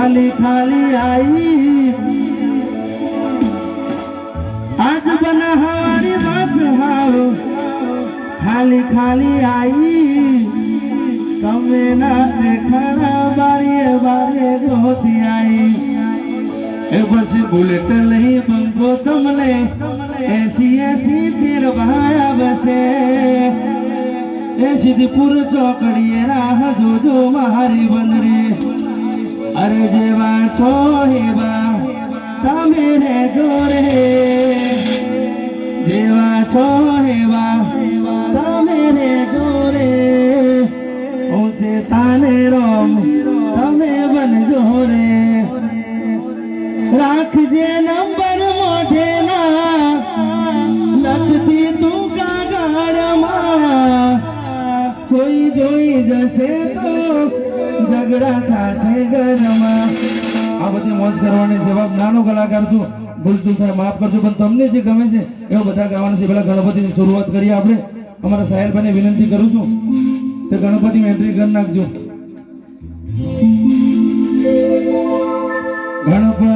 खाली खाली आई आज बना हमारी बात हाव खाली खाली आई तमे ना देखा बारिये बारिये गोती आई बस बुलेट नहीं बंको तमने ऐसी ऐसी तीर भाया बसे सिद्धपुर चौकड़िए राह जो जो मारी बनरे अरे जेवा छो हेवा तमेरे जोरे जेवा छो हेवा तमेरे जोरे उनसे ताने रोम तमे बन जोरे राख जे नंबर मोढे ना लगती तू कागड़ में कोई जोई जसे तो झगड़ा थासे घर में आ बधी मौज करवानी सेवा नानो कलाकार છું ભૂલચૂક થાય માફ કરજો પણ તમને જે ગમે છે એવો બધા ગાવાનું છે પેલા ગણપતિની શરૂઆત કરીએ આપણે અમારા સાહેલભાઈને વિનંતી કરું છું તે ગણપતિમાં એન્ટ્રી કરી નાખજો ગણપતિ